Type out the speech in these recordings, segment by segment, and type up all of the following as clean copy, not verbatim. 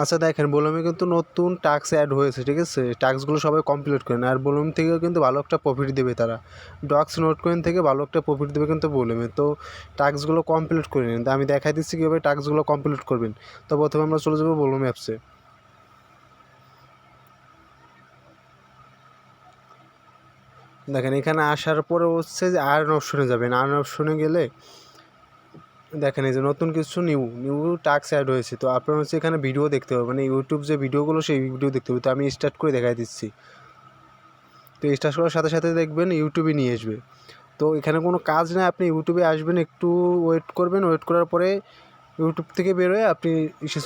আচ্ছা দেখেন, বলুমে কিন্তু নতুন টাস্ক অ্যাড হয়েছে, ঠিক আছে? টাস্কগুলো সবাই কমপ্লিট করেন, আর বলুম থেকেও কিন্তু ভালো একটা প্রফিট দেবে তারা। ডক্স নোট কয়েন থেকে ভালো একটা প্রফিট দেবে কিন্তু বলুমে। তো টাস্কগুলো কমপ্লিট করে নিন। তো আমি দেখাই দিচ্ছি কীভাবে টাস্কগুলো কমপ্লিট করবেন। তো প্রথমে আমরা চলে যাবো বলুম অ্যাপসে। দেখেন এখানে আসার পরে হচ্ছে যে আর্ন অপশনে যাবেন। আর্ন অপশনে গেলে দেখেন এই যে নতুন কিছু নিউ টাস্ক অ্যাড হয়েছে। তো আপনার হচ্ছে এখানে ভিডিও দেখতে হবে, মানে ইউটিউব যে ভিডিওগুলো সেই ভিডিও দেখতে হবে। তো আমি স্টার্ট করে দেখাই দিচ্ছি। তো স্টার্ট করার সাথে সাথে দেখবেন ইউটিউবে নিয়ে আসবে। তো এখানে কোনো কাজ নেই, আপনি ইউটিউবে আসবেন, একটু ওয়েট করবেন। ওয়েট করার পরে ইউটিউব থেকে বেরোয় আপনি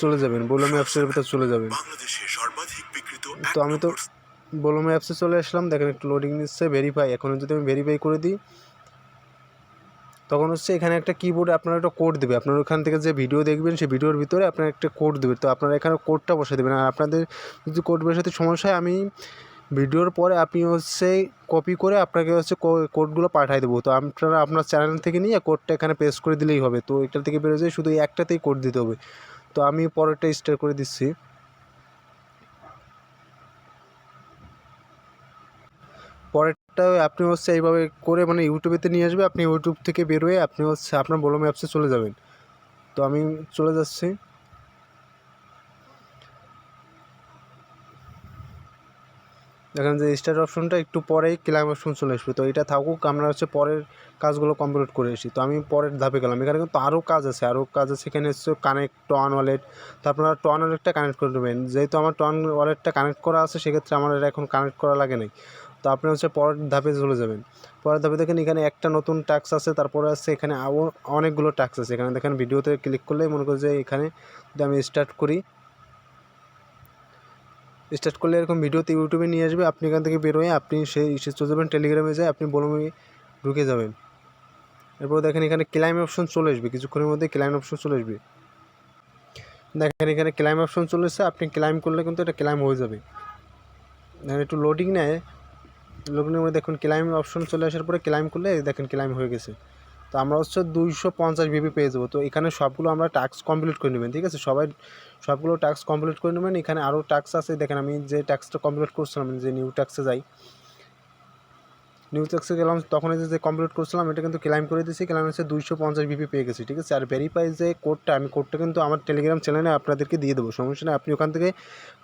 চলে যাবেন, বলুম অ্যাপসের ভিতর চলে যাবেন। তো আমি তো বলুম অ্যাপসে চলে আসলাম। দেখেন একটু লোডিং নিচ্ছে, ভেরিফাই। এখন যদি আমি ভেরিফাই করে দিই, তখন হচ্ছে এখানে একটা কিবোর্ডে আপনার একটা কোড দেবে। আপনার ওখান থেকে যে ভিডিও দেখবেন সেই ভিডিওর ভিতরে আপনার একটা কোড দেবে। তো আপনারা এখানে কোডটা বসে দেবেন। আর আপনাদের যদি কোড বসাতে সমস্যা হয়, আমি ভিডিওর পরে আপনি হচ্ছে কপি করে আপনাকে হচ্ছে কোডগুলো পাঠিয়ে দেবো। তো আপনারা আপনার চ্যানেল থেকে নিয়ে কোডটা এখানে পেস্ট করে দিলেই হবে। তো এটার থেকে বেরো যায়, শুধু একটাতেই কোড দিতে হবে। তো আমি পরেরটা স্টার্ট করে দিচ্ছি। পরেরটা আপনি হচ্ছে এইভাবে করে মানে ইউটিউবেতে নিয়ে আসবে। আপনি ইউটিউব থেকে বেরোয় আপনি হচ্ছে আপনার বলুম অ্যাপসে চলে যাবেন। তো আমি চলে যাচ্ছি। দেখেন যে স্টার্ট অপশনটা একটু পরেই ক্লাইম অপশন চলে আসবে। তো এটা থাকুক, আমরা হচ্ছে পরের কাজগুলো কমপ্লিট করে এসেছি। তো আমি পরের ধাপে গেলাম। এখানে কিন্তু আরও কাজ আছে, এখানে হচ্ছে কানেক্ট টন ওয়ালেট। তো আপনারা টন ওয়ালেটটা কানেক্ট করে নেবেন। যেহেতু আমার টন ওয়ালেটটা কানেক্ট করা আছে, সেক্ষেত্রে আমার এটা এখন কানেক্ট করা লাগে নাই। তো আপনি হচ্ছে পরের ধাপে চলে যাবেন। পরের ধাপে দেখেন এখানে একটা নতুন টাস্ক আছে, তারপরে আছে এখানে অনেকগুলো টাস্ক আছে। এখানে দেখেন ভিডিওতে ক্লিক করলে মনে করি যে এখানে যদি আমি স্টার্ট করলে এরকম ভিডিওতে ইউটিউবে নিয়ে আসবে। আপনি এখান থেকে বেরোয় আপনি সেই চলে যাবেন টেলিগ্রামে যায়, আপনি বলুমে ঢুকে যাবেন। এরপর দেখেন এখানে ক্লাইম অপশন চলে আসবে, কিছুক্ষণের মধ্যে ক্লাইম অপশন চলে আসবে। দেখেন এখানে ক্লাইম অপশন চলে এসেছে। আপনি ক্লাইম করলে কিন্তু এটা ক্লাইম হয়ে যাবে। দেখেন একটু লোডিং নেয়, লোডিংয়ের মধ্যে দেখুন ক্লাইম অপশন চলে আসার পরে ক্লাইম করলে দেখেন ক্লাইম হয়ে গেছে। তো আমরা হচ্ছে 250 ভিপি পেয়ে যাবো। তো এখানে সবগুলো আমরা টাস্ক কমপ্লিট করে নেবেন, ঠিক আছে? সবগুলো টাস্ক কমপ্লিট করে নেবেন। এখানে আরও টাস্ক আছে। দেখেন আমি যে টাস্কটা কমপ্লিট করছিলাম, যে নিউ টাস্কে যাই, নিউ টাস্কে গেলাম, তখন যে কমপ্লিট করছিলাম এটা কিন্তু ক্লাইম করে দিয়েছি। ক্লাইম হচ্ছে 250 ভিপি পেয়ে গেছি, ঠিক আছে? আর ভেরিফাই যে কোডটা, আমি কোডটা কিন্তু আমার টেলিগ্রাম চ্যানেলে আপনাদেরকে দিয়ে দেবো, সমস্যা নেই। আপনি ওখান থেকে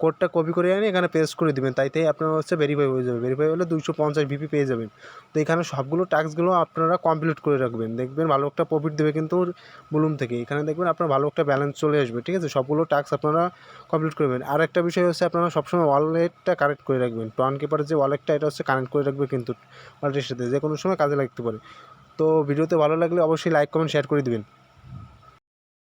কোডটা কপি করে আনি এখানে পেস্ট করে দেবেন, তাইতেই আপনার হচ্ছে ভেরিফাই হয়ে যাবে। ভেরিফাই হলে 250 ভিপি পেয়ে যাবেন। তো এখানে সবগুলো টাস্কগুলো আপনারা কমপ্লিট করে রাখবেন, দেখবেন ভালো একটা প্রফিট দেবে কিন্তু বলুম থেকে। এখানে দেখবেন আপনার ভালো একটা ব্যালেন্স চলে আসবে, ঠিক আছে? সবগুলো টাস্ক আপনারা কমপ্লিট করবেন। আর একটা বিষয় হচ্ছে আপনারা সবসময় ওয়ালেটটা কানেক্ট করে রাখবেন। টন কিপারের যে ওয়ালেটটা, এটা হচ্ছে কানেক্ট করে রাখবে কিন্তু ওয়ালেটের সাথে, যে কোনো সময় কাজে লাগতে পারে। তো ভিডিওতে ভালো লাগলে অবশ্যই লাইক কমেন্ট শেয়ার করে দিবেন।